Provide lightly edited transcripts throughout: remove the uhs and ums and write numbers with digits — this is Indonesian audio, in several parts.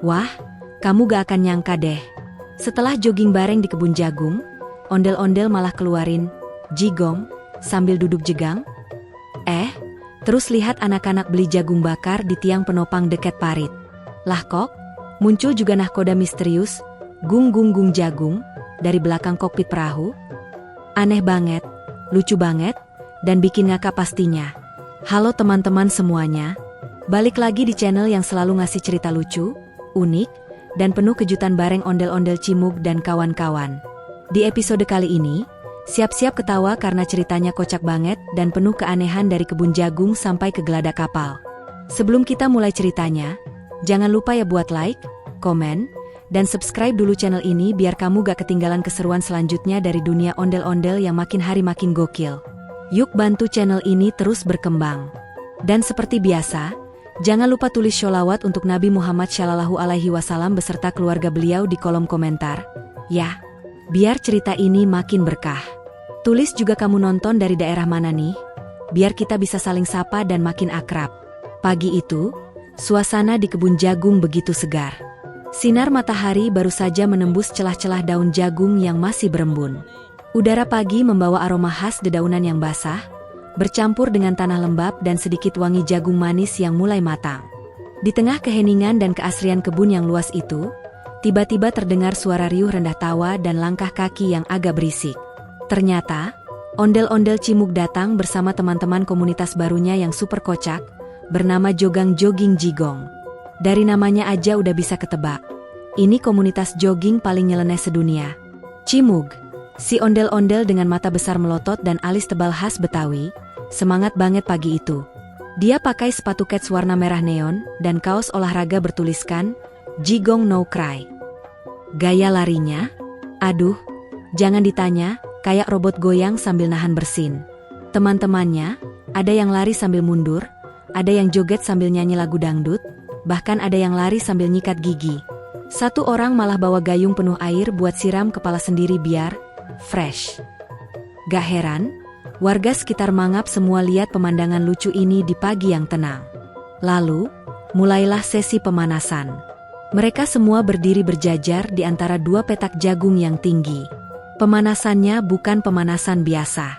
Wah, kamu gak akan nyangka deh. Setelah jogging bareng di kebun jagung, ondel-ondel malah keluarin jigong sambil duduk jegang. Terus lihat anak-anak beli jagung bakar di tiang penopang dekat parit. Lah kok, muncul juga nahkoda misterius, gung jagung, dari belakang kokpit perahu. Aneh banget, lucu banget, dan bikin ngakak pastinya. Halo teman-teman semuanya, balik lagi di channel yang selalu ngasih cerita lucu, unik, dan penuh kejutan bareng ondel-ondel Cimug dan kawan-kawan. Di episode kali ini, siap-siap ketawa karena ceritanya kocak banget dan penuh keanehan dari kebun jagung sampai ke geladak kapal. Sebelum kita mulai ceritanya, jangan lupa ya buat like, komen, dan subscribe dulu channel ini biar kamu gak ketinggalan keseruan selanjutnya dari dunia ondel-ondel yang makin hari makin gokil. Yuk bantu channel ini terus berkembang. Dan seperti biasa, jangan lupa tulis sholawat untuk Nabi Muhammad SAW beserta keluarga beliau di kolom komentar. Ya, biar cerita ini makin berkah. Tulis juga kamu nonton dari daerah mana nih, biar kita bisa saling sapa dan makin akrab. Pagi itu, suasana di kebun jagung begitu segar. Sinar matahari baru saja menembus celah-celah daun jagung yang masih berembun. Udara pagi membawa aroma khas dedaunan yang basah, bercampur dengan tanah lembab dan sedikit wangi jagung manis yang mulai matang. Di tengah keheningan dan keasrian kebun yang luas itu, tiba-tiba terdengar suara riuh rendah tawa dan langkah kaki yang agak berisik. Ternyata, ondel-ondel Cimug datang bersama teman-teman komunitas barunya yang super kocak, bernama Jogang Jogging Jigong. Dari namanya aja udah bisa ketebak. Ini komunitas jogging paling nyeleneh sedunia. Cimug, si ondel-ondel dengan mata besar melotot dan alis tebal khas Betawi, semangat banget pagi itu. Dia pakai sepatu kets warna merah neon dan kaos olahraga bertuliskan, Jigong No Cry. Gaya larinya? Aduh, jangan ditanya, kayak robot goyang sambil nahan bersin. Teman-temannya, ada yang lari sambil mundur, ada yang joget sambil nyanyi lagu dangdut, bahkan ada yang lari sambil nyikat gigi. Satu orang malah bawa gayung penuh air buat siram kepala sendiri biar fresh. Gak heran, warga sekitar mangap semua lihat pemandangan lucu ini di pagi yang tenang. Lalu, mulailah sesi pemanasan. Mereka semua berdiri berjajar di antara dua petak jagung yang tinggi. Pemanasannya bukan pemanasan biasa.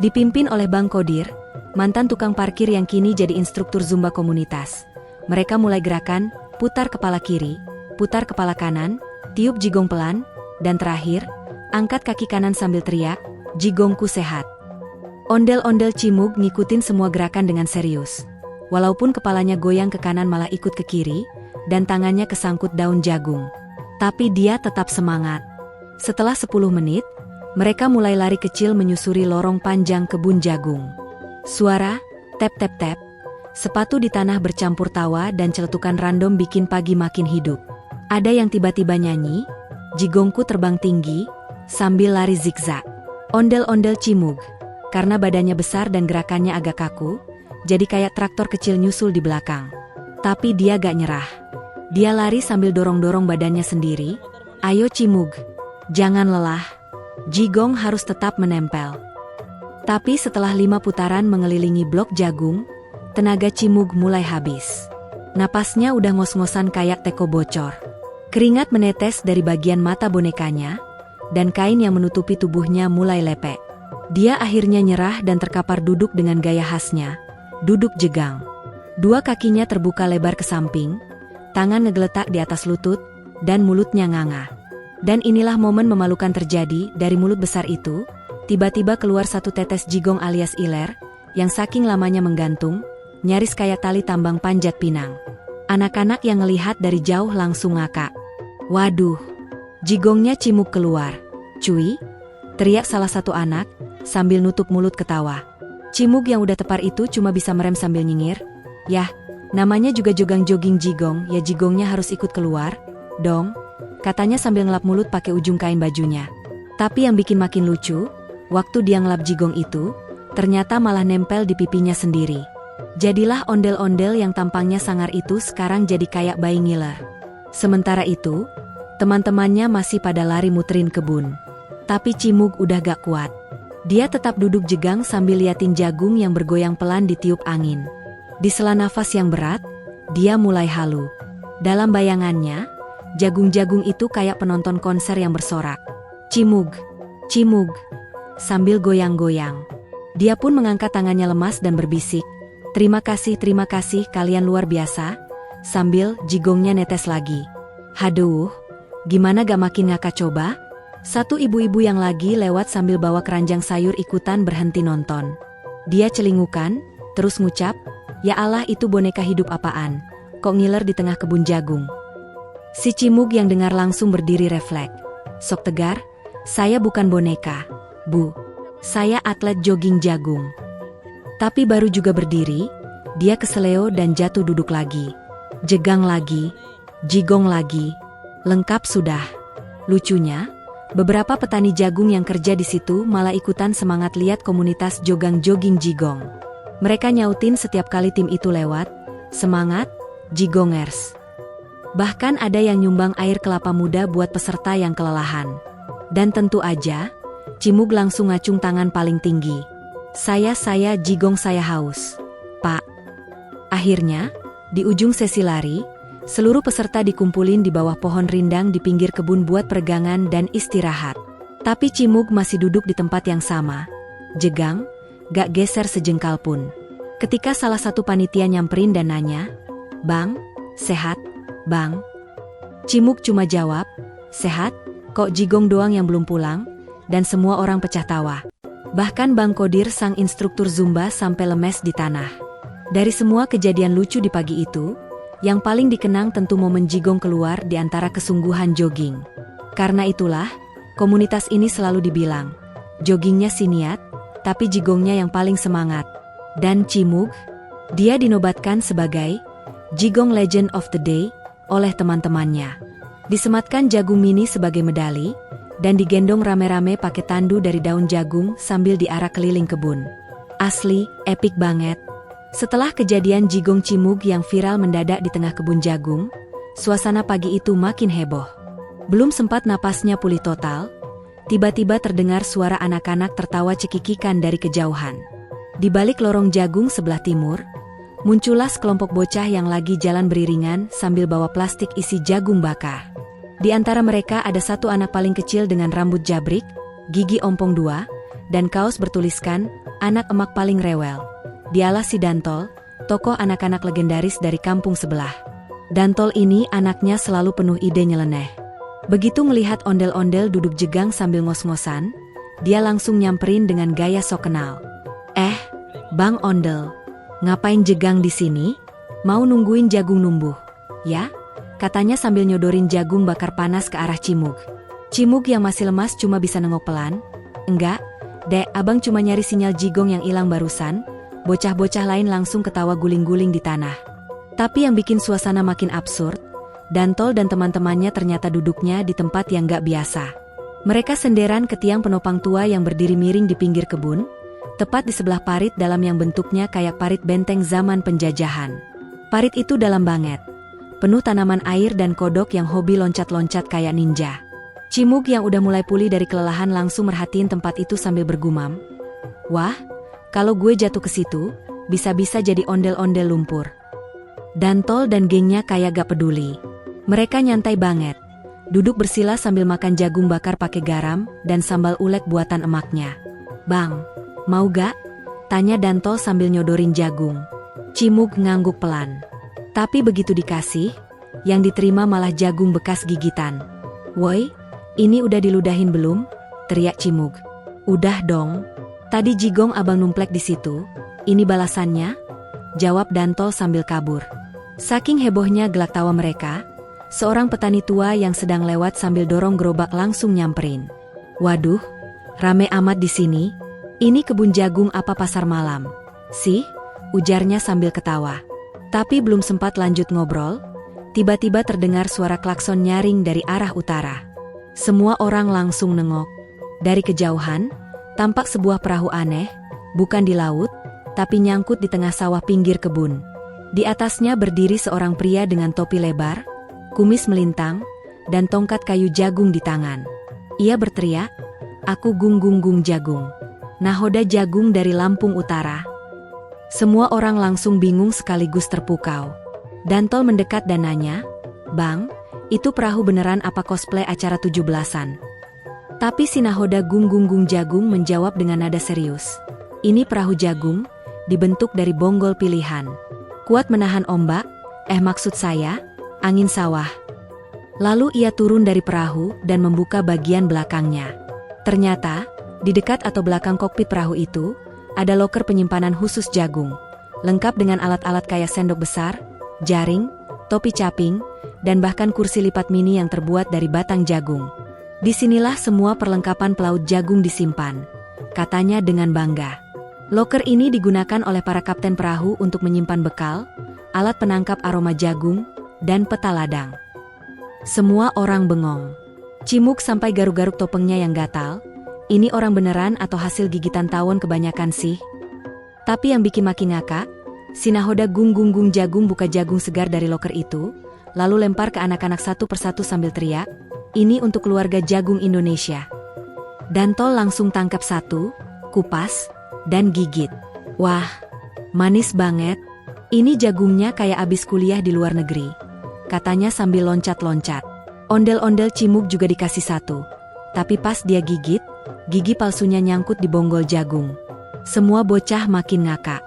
Dipimpin oleh Bang Kodir, mantan tukang parkir yang kini jadi instruktur Zumba komunitas. Mereka mulai gerakan, putar kepala kiri, putar kepala kanan, tiup jigong pelan, dan terakhir, angkat kaki kanan sambil teriak, jigongku sehat. Ondel-ondel Cimug ngikutin semua gerakan dengan serius. Walaupun kepalanya goyang ke kanan malah ikut ke kiri, dan tangannya kesangkut daun jagung. Tapi dia tetap semangat. Setelah 10 menit, mereka mulai lari kecil menyusuri lorong panjang kebun jagung. Suara, tap-tap-tap, sepatu di tanah bercampur tawa dan celetukan random bikin pagi makin hidup. Ada yang tiba-tiba nyanyi, jigongku terbang tinggi, sambil lari zigzag. Ondel-ondel Cimug, karena badannya besar dan gerakannya agak kaku, jadi kayak traktor kecil nyusul di belakang. Tapi dia gak nyerah. Dia lari sambil dorong-dorong badannya sendiri. Ayo Cimug, jangan lelah. Jigong harus tetap menempel. Tapi setelah 5 putaran mengelilingi blok jagung, tenaga Cimug mulai habis. Napasnya udah ngos-ngosan kayak teko bocor. Keringat menetes dari bagian mata bonekanya, dan kain yang menutupi tubuhnya mulai lepek. Dia akhirnya nyerah dan terkapar duduk dengan gaya khasnya, duduk jegang. Dua kakinya terbuka lebar ke samping, tangan ngegeletak di atas lutut, dan mulutnya nganga. Dan inilah momen memalukan terjadi. Dari mulut besar itu, tiba-tiba keluar satu tetes jigong alias iler, yang saking lamanya menggantung, nyaris kayak tali tambang panjat pinang. Anak-anak yang ngelihat dari jauh langsung ngakak. Waduh, jigongnya Cimug keluar. Cuy, teriak salah satu anak, sambil nutup mulut ketawa. Cimug yang udah tepar itu cuma bisa merem sambil nyengir. Yah, namanya juga Jogang Jogging Jigong, ya jigongnya harus ikut keluar, dong. Katanya sambil ngelap mulut pakai ujung kain bajunya. Tapi yang bikin makin lucu, waktu dia ngelap jigong itu, ternyata malah nempel di pipinya sendiri. Jadilah ondel-ondel yang tampangnya sangar itu sekarang jadi kayak bayi ngiler. Sementara itu, teman-temannya masih pada lari muterin kebun. Tapi Cimug udah gak kuat. Dia tetap duduk jegang sambil liatin jagung yang bergoyang pelan ditiup angin. Di sela nafas yang berat, dia mulai halu. Dalam bayangannya, jagung-jagung itu kayak penonton konser yang bersorak. Cimug, cimug, sambil goyang-goyang. Dia pun mengangkat tangannya lemas dan berbisik, terima kasih kalian luar biasa, sambil jigongnya netes lagi. Haduh, gimana gak makin ngakak coba? Satu ibu-ibu yang lagi lewat sambil bawa keranjang sayur ikutan berhenti nonton. Dia celingukan, terus ngucap, ya Allah itu boneka hidup apaan? Kok ngiler di tengah kebun jagung? Si Cimug yang dengar langsung berdiri refleks. Sok tegar, saya bukan boneka, Bu. Saya atlet jogging jagung. Tapi baru juga berdiri, dia keseleo dan jatuh duduk lagi. Jegang lagi, jigong lagi, lengkap sudah. Lucunya, beberapa petani jagung yang kerja di situ malah ikutan semangat lihat komunitas jogang jogging jigong. Mereka nyautin setiap kali tim itu lewat, semangat, jigongers. Bahkan ada yang nyumbang air kelapa muda buat peserta yang kelelahan. Dan tentu aja, Cimug langsung ngacung tangan paling tinggi. Saya jigong saya haus, Pak. Akhirnya, di ujung sesi lari, seluruh peserta dikumpulin di bawah pohon rindang di pinggir kebun buat peregangan dan istirahat. Tapi Cimug masih duduk di tempat yang sama. Jegang, gak geser sejengkal pun. Ketika salah satu panitia nyamperin dan nanya, Bang, sehat, Bang? Cimug cuma jawab, sehat, kok jigong doang yang belum pulang? Dan semua orang pecah tawa. Bahkan Bang Kodir sang instruktur Zumba sampai lemes di tanah. Dari semua kejadian lucu di pagi itu, yang paling dikenang tentu momen jigong keluar di antara kesungguhan jogging. Karena itulah, komunitas ini selalu dibilang, joggingnya si niat, tapi jigongnya yang paling semangat. Dan Cimug, dia dinobatkan sebagai Jigong Legend of the Day oleh teman-temannya. Disematkan jagung mini sebagai medali, dan digendong rame-rame pakai tandu dari daun jagung sambil diarak keliling kebun. Asli, epik banget. Setelah kejadian jigong Cimug yang viral mendadak di tengah kebun jagung, suasana pagi itu makin heboh. Belum sempat napasnya pulih total, tiba-tiba terdengar suara anak-anak tertawa cekikikan dari kejauhan. Di balik lorong jagung sebelah timur, muncullah sekelompok bocah yang lagi jalan beriringan sambil bawa plastik isi jagung bakar. Di antara mereka ada satu anak paling kecil dengan rambut jabrik, gigi ompong 2, dan kaos bertuliskan, anak emak paling rewel. Dialah si Dantol, tokoh anak-anak legendaris dari kampung sebelah. Dantol ini anaknya selalu penuh ide nyeleneh. Begitu melihat ondel-ondel duduk jegang sambil ngos-ngosan, dia langsung nyamperin dengan gaya sok kenal. Bang Ondel, ngapain jegang di sini? Mau nungguin jagung numbuh, ya? Katanya sambil nyodorin jagung bakar panas ke arah Cimug. Cimug yang masih lemas cuma bisa nengok pelan. Enggak, Dek, abang cuma nyari sinyal jigong yang hilang barusan. Bocah-bocah lain langsung ketawa guling-guling di tanah. Tapi yang bikin suasana makin absurd, Dantol dan teman-temannya ternyata duduknya di tempat yang gak biasa. Mereka senderan ke tiang penopang tua yang berdiri miring di pinggir kebun, tepat di sebelah parit dalam yang bentuknya kayak parit benteng zaman penjajahan. Parit itu dalam banget, penuh tanaman air dan kodok yang hobi loncat-loncat kayak ninja. Cimug yang udah mulai pulih dari kelelahan langsung merhatiin tempat itu sambil bergumam, wah, kalau gue jatuh ke situ, bisa-bisa jadi ondel-ondel lumpur. Dantol dan gengnya kayak gak peduli. Mereka nyantai banget, duduk bersila sambil makan jagung bakar pakai garam dan sambal ulek buatan emaknya. Bang, mau gak? Tanya Dantol sambil nyodorin jagung. Cimug ngangguk pelan. Tapi begitu dikasih, yang diterima malah jagung bekas gigitan. Woi, ini udah diludahin belum? Teriak Cimug. Udah dong. Tadi jigong abang numplek di situ. Ini balasannya? Jawab Dantol sambil kabur. Saking hebohnya gelak tawa mereka, seorang petani tua yang sedang lewat sambil dorong gerobak langsung nyamperin. Waduh, rame amat di sini. Ini kebun jagung apa pasar malam? Sih, ujarnya sambil ketawa. Tapi belum sempat lanjut ngobrol, tiba-tiba terdengar suara klakson nyaring dari arah utara. Semua orang langsung nengok. Dari kejauhan, tampak sebuah perahu aneh, bukan di laut, tapi nyangkut di tengah sawah pinggir kebun. Di atasnya berdiri seorang pria dengan topi lebar, kumis melintang, dan tongkat kayu jagung di tangan. Ia berteriak, "Aku Gung Gung Gung Jagung, nahoda jagung dari Lampung Utara." Semua orang langsung bingung sekaligus terpukau. Dantol mendekat dan nanya, "Bang, itu perahu beneran apa cosplay acara 17-an?" Tapi si nahoda Gung Jagung menjawab dengan nada serius. "Ini perahu jagung, dibentuk dari bonggol pilihan. Kuat menahan ombak, maksud saya, angin sawah." Lalu ia turun dari perahu dan membuka bagian belakangnya. Ternyata, di dekat atau belakang kokpit perahu itu, ada loker penyimpanan khusus jagung, lengkap dengan alat-alat kayak sendok besar, jaring, topi caping, dan bahkan kursi lipat mini yang terbuat dari batang jagung. "Disinilah semua perlengkapan pelaut jagung disimpan," katanya dengan bangga. Loker ini digunakan oleh para kapten perahu untuk menyimpan bekal, alat penangkap aroma jagung, dan peta ladang. Semua orang bengong. Cimuk sampai garuk-garuk topengnya yang gatal. Ini orang beneran atau hasil gigitan tawon kebanyakan sih? Tapi yang bikin makin ngakak, si nahoda Gung Jagung buka jagung segar dari loker itu, lalu lempar ke anak-anak satu persatu sambil teriak, "Ini untuk keluarga jagung Indonesia." Dantol langsung tangkap satu, kupas, dan gigit. "Wah, manis banget. Ini jagungnya kayak abis kuliah di luar negeri," katanya sambil loncat-loncat. Ondel-ondel Cimuk juga dikasih satu. Tapi pas dia gigit, gigi palsunya nyangkut di bonggol jagung. Semua bocah makin ngakak.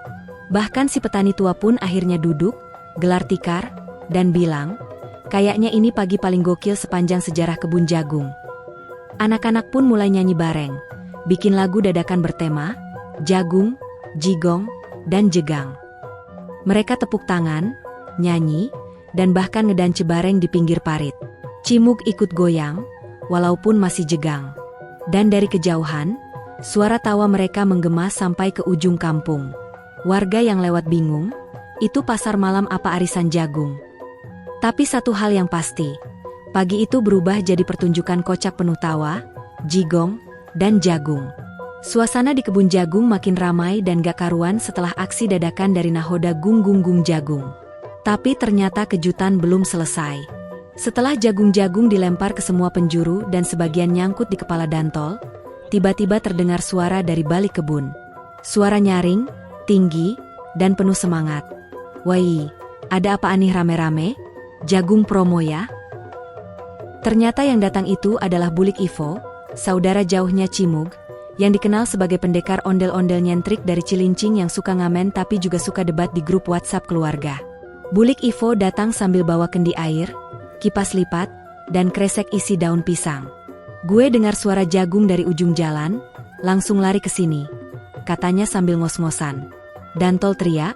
Bahkan si petani tua pun akhirnya duduk, gelar tikar, dan bilang, "Kayaknya ini pagi paling gokil sepanjang sejarah kebun jagung." Anak-anak pun mulai nyanyi bareng, bikin lagu dadakan bertema, jagung, jigong, dan jegang. Mereka tepuk tangan, nyanyi, dan bahkan ngedance bareng di pinggir parit. Cimuk ikut goyang, walaupun masih jegang. Dan dari kejauhan, suara tawa mereka menggema sampai ke ujung kampung. Warga yang lewat bingung, itu pasar malam apa arisan jagung? Tapi satu hal yang pasti, pagi itu berubah jadi pertunjukan kocak penuh tawa, jigong, dan jagung. Suasana di kebun jagung makin ramai dan gak karuan setelah aksi dadakan dari nahoda Gung Jagung. Tapi ternyata kejutan belum selesai. Setelah jagung-jagung dilempar ke semua penjuru dan sebagian nyangkut di kepala Dantol, tiba-tiba terdengar suara dari balik kebun. Suara nyaring, tinggi, dan penuh semangat. "Woi, ada apa nih rame-rame? Jagung promo ya?" Ternyata yang datang itu adalah Bulik Ivo, saudara jauhnya Cimug, yang dikenal sebagai pendekar ondel-ondel nyentrik dari Cilincing yang suka ngamen tapi juga suka debat di grup WhatsApp keluarga. Bulik Ivo datang sambil bawa kendi air, kipas lipat, dan kresek isi daun pisang. "Gue dengar suara jagung dari ujung jalan, langsung lari ke sini," katanya sambil ngos-ngosan. Dantol teriak,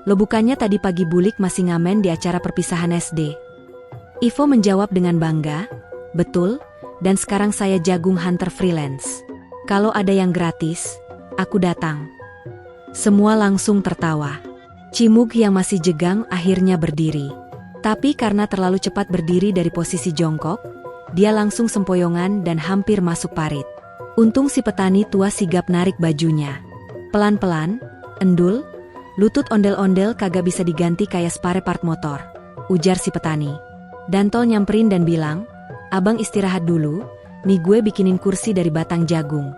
"Lo bukannya tadi pagi Bulik masih ngamen di acara perpisahan SD?" Ivo menjawab dengan bangga, "Betul, dan sekarang saya jagung hunter freelance. Kalau ada yang gratis, aku datang." Semua langsung tertawa. Cimug yang masih jegang akhirnya berdiri. Tapi karena terlalu cepat berdiri dari posisi jongkok, dia langsung sempoyongan dan hampir masuk parit. Untung si petani tua sigap narik bajunya. "Pelan-pelan, endul, lutut ondel-ondel kagak bisa diganti kayak spare part motor," ujar si petani. Dantol nyamperin dan bilang, "Abang istirahat dulu, nih gue bikinin kursi dari batang jagung."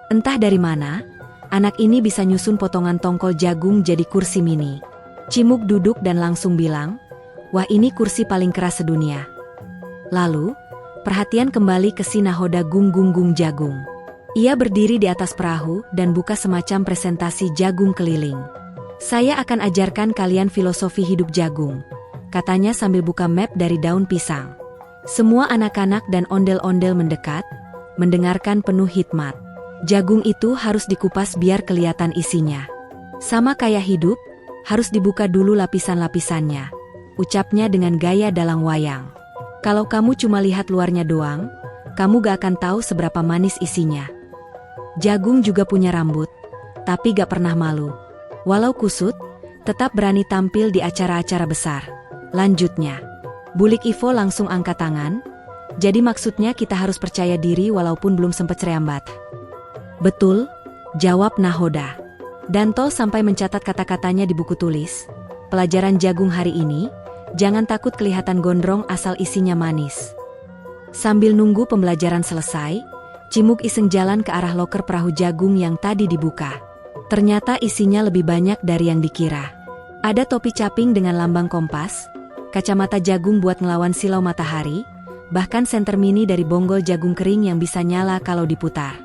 Entah dari mana, anak ini bisa nyusun potongan tongkol jagung jadi kursi mini. Cimuk duduk dan langsung bilang, "Wah, ini kursi paling keras sedunia." Lalu, perhatian kembali ke si nahoda Gung Jagung. Ia berdiri di atas perahu dan buka semacam presentasi jagung keliling. "Saya akan ajarkan kalian filosofi hidup jagung," katanya sambil buka map dari daun pisang. Semua anak-anak dan ondel-ondel mendekat, mendengarkan penuh hikmat. Jagung itu harus dikupas biar kelihatan isinya. Sama kayak hidup, harus dibuka dulu lapisan-lapisannya, ucapnya dengan gaya dalang wayang. "Kalau kamu cuma lihat luarnya doang, kamu gak akan tahu seberapa manis isinya. Jagung juga punya rambut, tapi gak pernah malu. Walau kusut, tetap berani tampil di acara-acara besar," lanjutnya. Bulik Ivo langsung angkat tangan, "Jadi maksudnya kita harus percaya diri walaupun belum sempat cerambat." "Betul," jawab nahoda. Dantol sampai mencatat kata-katanya di buku tulis. "Pelajaran jagung hari ini, jangan takut kelihatan gondrong asal isinya manis." Sambil nunggu pembelajaran selesai, Cimuk iseng jalan ke arah loker perahu jagung yang tadi dibuka. Ternyata isinya lebih banyak dari yang dikira. Ada topi caping dengan lambang kompas, kacamata jagung buat ngelawan silau matahari, bahkan senter mini dari bonggol jagung kering yang bisa nyala kalau diputar.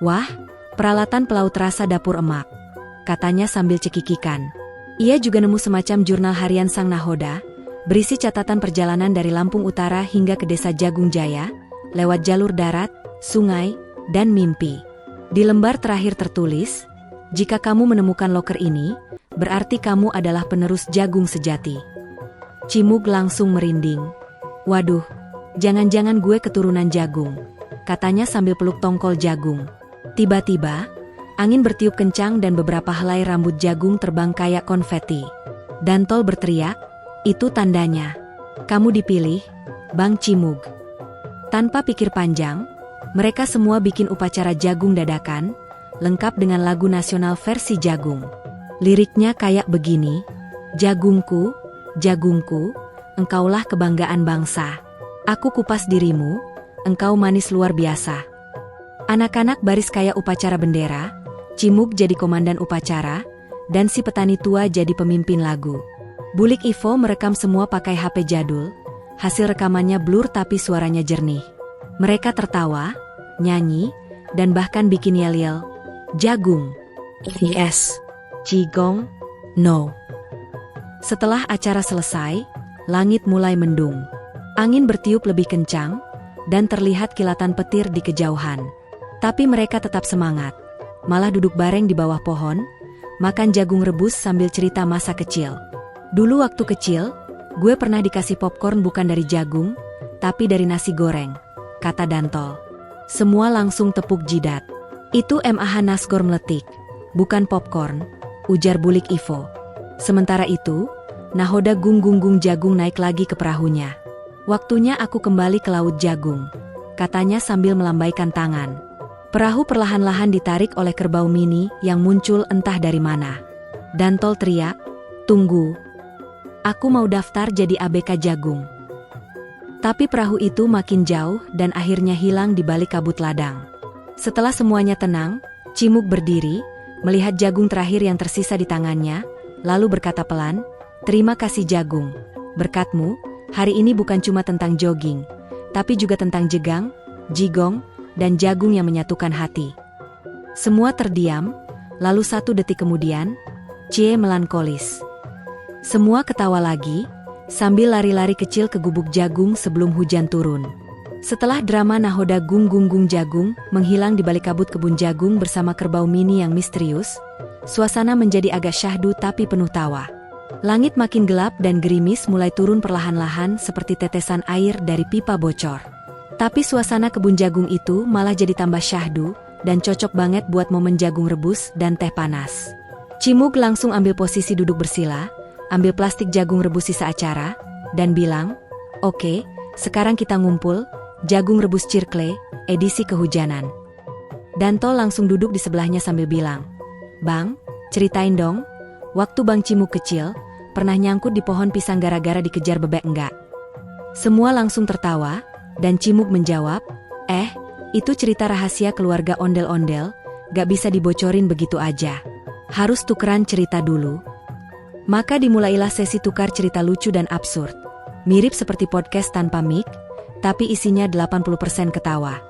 Wah, peralatan pelaut rasa dapur emak, katanya sambil cekikikan. Ia juga nemu semacam jurnal harian sang nahoda, berisi catatan perjalanan dari Lampung Utara hingga ke desa Jagung Jaya, lewat jalur darat, sungai, dan mimpi. Di lembar terakhir tertulis, jika kamu menemukan loker ini, berarti kamu adalah penerus jagung sejati. Cimug langsung merinding. Waduh, jangan-jangan gue keturunan jagung, katanya sambil peluk tongkol jagung. Tiba-tiba, angin bertiup kencang dan beberapa helai rambut jagung terbang kayak konfeti. Dantol berteriak, itu tandanya. Kamu dipilih, Bang Cimug. Tanpa pikir panjang, mereka semua bikin upacara jagung dadakan, lengkap dengan lagu nasional versi jagung. Liriknya kayak begini, jagungku, jagungku, engkaulah kebanggaan bangsa. Aku kupas dirimu, engkau manis luar biasa. Anak-anak baris kayak upacara bendera, Cimug jadi komandan upacara, dan si petani tua jadi pemimpin lagu. Bulik Ivo merekam semua pakai HP jadul, hasil rekamannya blur tapi suaranya jernih. Mereka tertawa, nyanyi, dan bahkan bikin yel-yel, jagung, yes, jigong, no. Setelah acara selesai, langit mulai mendung. Angin bertiup lebih kencang, dan terlihat kilatan petir di kejauhan. Tapi mereka tetap semangat, malah duduk bareng di bawah pohon, makan jagung rebus sambil cerita masa kecil. Dulu waktu kecil, gue pernah dikasih popcorn bukan dari jagung, tapi dari nasi goreng, kata Dantol. Semua langsung tepuk jidat. Itu MAH nasgor meletik, bukan popcorn, ujar Bulik Ivo. Sementara itu, nahoda gung jagung naik lagi ke perahunya. Waktunya aku kembali ke laut jagung, katanya sambil melambaikan tangan. Perahu perlahan-lahan ditarik oleh kerbau mini yang muncul entah dari mana. Dantol teriak, tunggu. Aku mau daftar jadi ABK jagung. Tapi perahu itu makin jauh dan akhirnya hilang di balik kabut ladang. Setelah semuanya tenang, Cimug berdiri, melihat jagung terakhir yang tersisa di tangannya, lalu berkata pelan, terima kasih jagung. Berkatmu, hari ini bukan cuma tentang jogging, tapi juga tentang jegang, jigong, dan jagung yang menyatukan hati. Semua terdiam, lalu 1 detik kemudian, Cie melankolis. Semua ketawa lagi, sambil lari-lari kecil ke gubuk jagung sebelum hujan turun. Setelah drama nahoda gung jagung menghilang di balik kabut kebun jagung bersama kerbau mini yang misterius, suasana menjadi agak syahdu tapi penuh tawa. Langit makin gelap dan gerimis mulai turun perlahan-lahan seperti tetesan air dari pipa bocor. Tapi suasana kebun jagung itu malah jadi tambah syahdu dan cocok banget buat momen jagung rebus dan teh panas. Cimug langsung ambil posisi duduk bersila, ambil plastik jagung rebus sisa acara, dan bilang, oke, sekarang kita ngumpul, jagung rebus Circle, edisi kehujanan. Dantol langsung duduk di sebelahnya sambil bilang, Bang, ceritain dong, waktu Bang Cimug kecil, pernah nyangkut di pohon pisang gara-gara dikejar bebek enggak? Semua langsung tertawa, dan Cimug menjawab, itu cerita rahasia keluarga ondel-ondel, gak bisa dibocorin begitu aja. Harus tukeran cerita dulu. Maka dimulailah sesi tukar cerita lucu dan absurd. Mirip seperti podcast tanpa mic, tapi isinya 80% ketawa.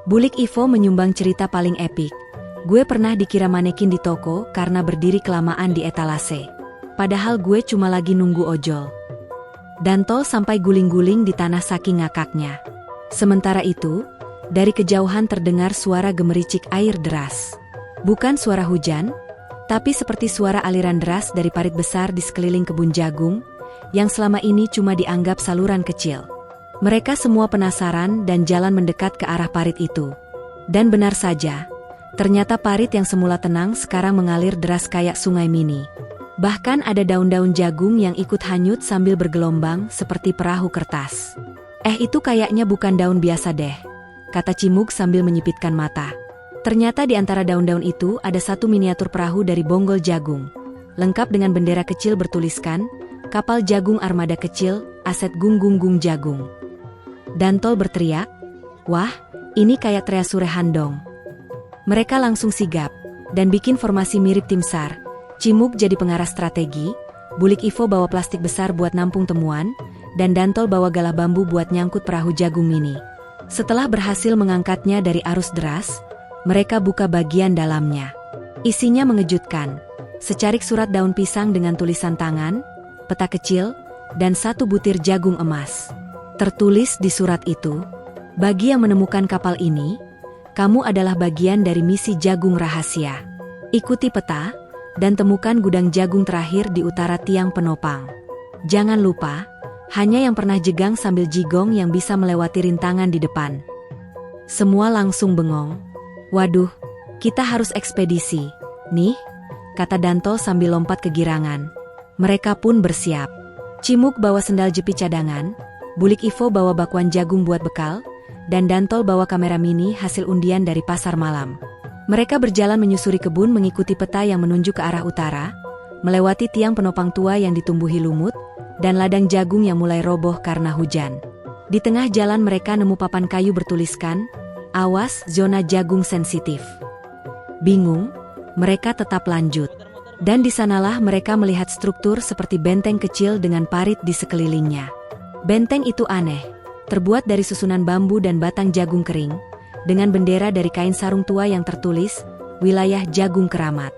Bulik Ivo menyumbang cerita paling epik. Gue pernah dikira manekin di toko karena berdiri kelamaan di etalase. Padahal gue cuma lagi nunggu ojol. Dantol sampai guling-guling di tanah saking ngakaknya. Sementara itu, dari kejauhan terdengar suara gemericik air deras. Bukan suara hujan, tapi seperti suara aliran deras dari parit besar di sekeliling kebun jagung, yang selama ini cuma dianggap saluran kecil. Mereka semua penasaran dan jalan mendekat ke arah parit itu. Dan benar saja, ternyata parit yang semula tenang sekarang mengalir deras kayak sungai mini. Bahkan ada daun-daun jagung yang ikut hanyut sambil bergelombang seperti perahu kertas. Itu kayaknya bukan daun biasa deh, kata Cimug sambil menyipitkan mata. Ternyata di antara daun-daun itu ada satu miniatur perahu dari bonggol jagung. Lengkap dengan bendera kecil bertuliskan, kapal jagung armada kecil, aset gung jagung. Dantol berteriak, wah, ini kayak Trea Surehan dong. Mereka langsung sigap, dan bikin formasi mirip tim SAR. Cimug jadi pengarah strategi, Bulik Ivo bawa plastik besar buat nampung temuan, dan Dantol bawa galah bambu buat nyangkut perahu jagung mini. Setelah berhasil mengangkatnya dari arus deras, mereka buka bagian dalamnya. Isinya mengejutkan. Secarik surat daun pisang dengan tulisan tangan, peta kecil, dan satu butir jagung emas. Tertulis di surat itu, "Bagi yang menemukan kapal ini, kamu adalah bagian dari misi jagung rahasia. Ikuti peta, dan temukan gudang jagung terakhir di utara tiang penopang. Jangan lupa, hanya yang pernah jegang sambil jigong yang bisa melewati rintangan di depan." Semua langsung bengong. "Waduh, kita harus ekspedisi, nih," kata Dantol sambil lompat kegirangan. Mereka pun bersiap. Cimuk bawa sendal jepit cadangan, Bulik Ivo bawa bakwan jagung buat bekal, dan Dantol bawa kamera mini hasil undian dari pasar malam. Mereka berjalan menyusuri kebun mengikuti peta yang menunjuk ke arah utara, melewati tiang penopang tua yang ditumbuhi lumut, dan ladang jagung yang mulai roboh karena hujan. Di tengah jalan mereka nemu papan kayu bertuliskan, "Awas, zona jagung sensitif." Bingung, mereka tetap lanjut. Dan di sanalah mereka melihat struktur seperti benteng kecil dengan parit di sekelilingnya. Benteng itu aneh, terbuat dari susunan bambu dan batang jagung kering, dengan bendera dari kain sarung tua yang tertulis, "Wilayah Jagung Keramat."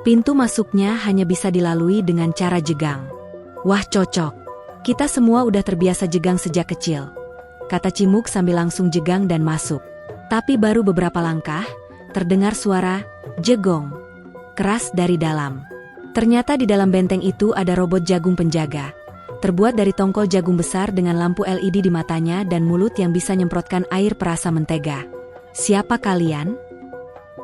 Pintu masuknya hanya bisa dilalui dengan cara jegang. "Wah, cocok. Kita semua udah terbiasa jegang sejak kecil," kata Cimuk sambil langsung jegang dan masuk. Tapi baru beberapa langkah, terdengar suara jegong keras dari dalam. Ternyata di dalam benteng itu ada robot jagung penjaga, terbuat dari tongkol jagung besar dengan lampu LED di matanya dan mulut yang bisa nyemprotkan air perasa mentega. "Siapa kalian?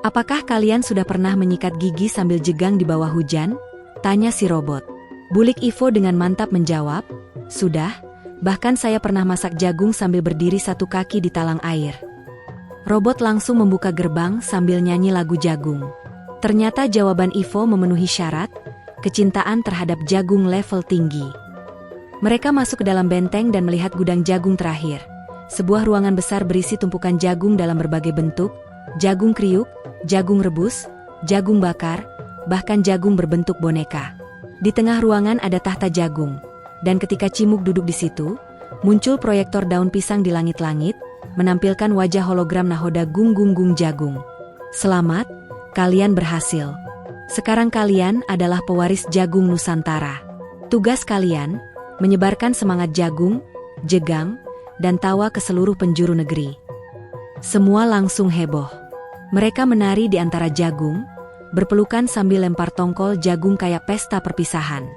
Apakah kalian sudah pernah menyikat gigi sambil jegang di bawah hujan?" tanya si robot. Bulik Ivo dengan mantap menjawab, "Sudah, bahkan saya pernah masak jagung sambil berdiri satu kaki di talang air." Robot langsung membuka gerbang sambil nyanyi lagu jagung. Ternyata jawaban Ivo memenuhi syarat, kecintaan terhadap jagung level tinggi. Mereka masuk ke dalam benteng dan melihat gudang jagung terakhir. Sebuah ruangan besar berisi tumpukan jagung dalam berbagai bentuk, jagung kriuk, jagung rebus, jagung bakar, bahkan jagung berbentuk boneka. Di tengah ruangan ada tahta jagung, dan ketika Cimuk duduk di situ, muncul proyektor daun pisang di langit-langit, menampilkan wajah hologram nahoda gung jagung. "Selamat, kalian berhasil. Sekarang kalian adalah pewaris jagung Nusantara. Tugas kalian, menyebarkan semangat jagung, jegang, dan tawa ke seluruh penjuru negeri." Semua langsung heboh. Mereka menari di antara jagung, berpelukan sambil lempar tongkol jagung kayak pesta perpisahan.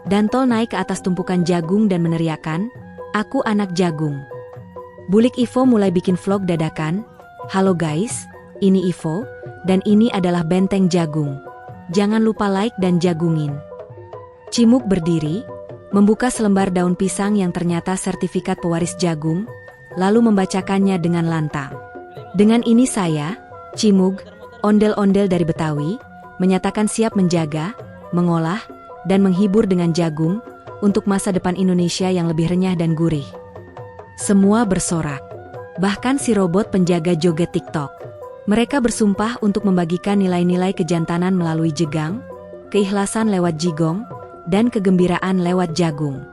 Dantol naik ke atas tumpukan jagung dan meneriakkan, "Aku anak jagung." Bulik Ivo mulai bikin vlog dadakan, "Halo guys, ini Ivo, dan ini adalah benteng jagung. Jangan lupa like dan jagungin." Cimuk berdiri, membuka selembar daun pisang yang ternyata sertifikat pewaris jagung, lalu membacakannya dengan lantang. "Dengan ini saya, Cimug, ondel-ondel dari Betawi, menyatakan siap menjaga, mengolah, dan menghibur dengan jagung, untuk masa depan Indonesia yang lebih renyah dan gurih." Semua bersorak. Bahkan si robot penjaga joget TikTok. Mereka bersumpah untuk membagikan nilai-nilai kejantanan melalui jegang, keikhlasan lewat jigong, dan kegembiraan lewat jagung.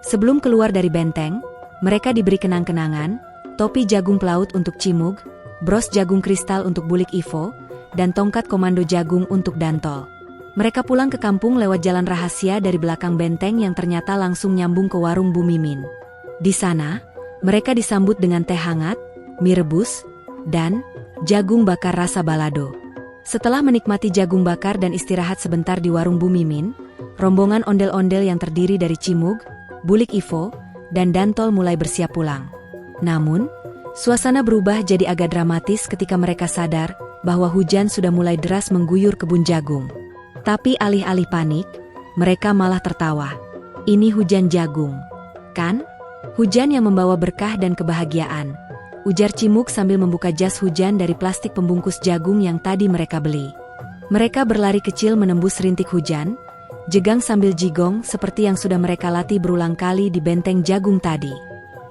Sebelum keluar dari benteng, mereka diberi kenang-kenangan, topi jagung pelaut untuk Cimug, bros jagung kristal untuk Bulik Ivo, dan tongkat komando jagung untuk Dantol. Mereka pulang ke kampung lewat jalan rahasia dari belakang benteng yang ternyata langsung nyambung ke warung Bu Mimin. Di sana, mereka disambut dengan teh hangat, mie rebus, dan jagung bakar rasa balado. Setelah menikmati jagung bakar dan istirahat sebentar di warung Bu Mimin, rombongan ondel-ondel yang terdiri dari Cimug, Bulik Ivo, dan Dantol mulai bersiap pulang. Namun, suasana berubah jadi agak dramatis ketika mereka sadar bahwa hujan sudah mulai deras mengguyur kebun jagung. Tapi alih-alih panik, mereka malah tertawa. "Ini hujan jagung, kan? Hujan yang membawa berkah dan kebahagiaan," ujar Cimuk sambil membuka jas hujan dari plastik pembungkus jagung yang tadi mereka beli. Mereka berlari kecil menembus rintik hujan, jegang sambil jigong seperti yang sudah mereka latih berulang kali di benteng jagung tadi.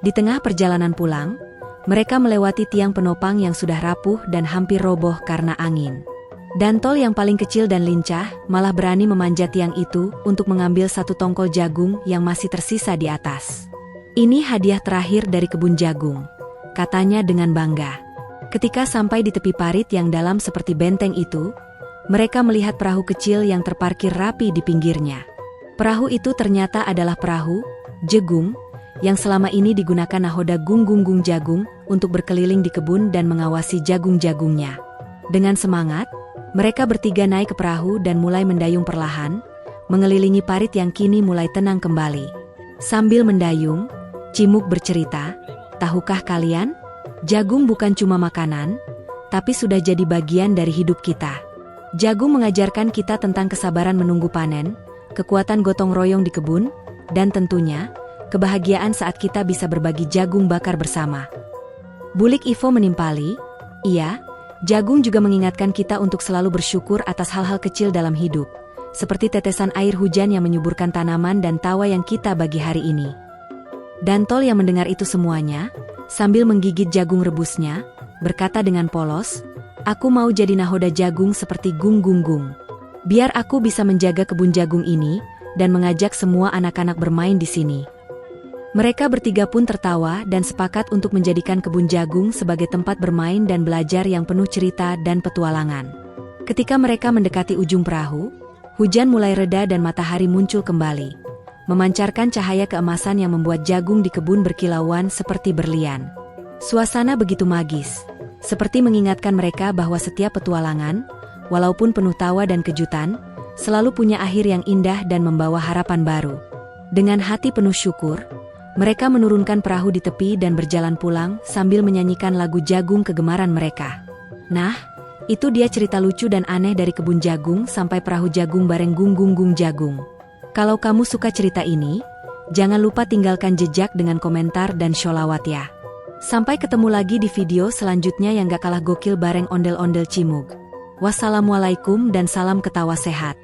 Di tengah perjalanan pulang, mereka melewati tiang penopang yang sudah rapuh dan hampir roboh karena angin. Dantol yang paling kecil dan lincah malah berani memanjat tiang itu untuk mengambil satu tongkol jagung yang masih tersisa di atas. Ini hadiah terakhir dari kebun jagung, katanya dengan bangga. Ketika sampai di tepi parit yang dalam seperti benteng itu, mereka melihat perahu kecil yang terparkir rapi di pinggirnya. Perahu itu ternyata adalah perahu Jagung yang selama ini digunakan nahoda Gung Jagung untuk berkeliling di kebun dan mengawasi jagung-jagungnya. Dengan semangat, mereka bertiga naik ke perahu dan mulai mendayung perlahan, mengelilingi parit yang kini mulai tenang kembali. Sambil mendayung, Cimug bercerita, "Tahukah kalian, jagung bukan cuma makanan, tapi sudah jadi bagian dari hidup kita. Jagung mengajarkan kita tentang kesabaran menunggu panen, kekuatan gotong royong di kebun, dan tentunya, kebahagiaan saat kita bisa berbagi jagung bakar bersama." Bulik Ivo menimpali, "Iya, jagung juga mengingatkan kita untuk selalu bersyukur atas hal-hal kecil dalam hidup, seperti tetesan air hujan yang menyuburkan tanaman dan tawa yang kita bagi hari ini." Dantol yang mendengar itu semuanya, sambil menggigit jagung rebusnya, berkata dengan polos, "Aku mau jadi nahoda jagung seperti Gung. Biar aku bisa menjaga kebun jagung ini dan mengajak semua anak-anak bermain di sini." Mereka bertiga pun tertawa dan sepakat untuk menjadikan kebun jagung sebagai tempat bermain dan belajar yang penuh cerita dan petualangan. Ketika mereka mendekati ujung perahu, hujan mulai reda dan matahari muncul kembali, memancarkan cahaya keemasan yang membuat jagung di kebun berkilauan seperti berlian. Suasana begitu magis, seperti mengingatkan mereka bahwa setiap petualangan, walaupun penuh tawa dan kejutan, selalu punya akhir yang indah dan membawa harapan baru. Dengan hati penuh syukur, mereka menurunkan perahu di tepi dan berjalan pulang sambil menyanyikan lagu jagung kegemaran mereka. Nah, itu dia cerita lucu dan aneh dari kebun jagung sampai perahu jagung bareng Gung Jagung. Kalau kamu suka cerita ini, jangan lupa tinggalkan jejak dengan komentar dan sholawat ya. Sampai ketemu lagi di video selanjutnya yang gak kalah gokil bareng ondel-ondel Cimug. Wassalamualaikum dan salam ketawa sehat.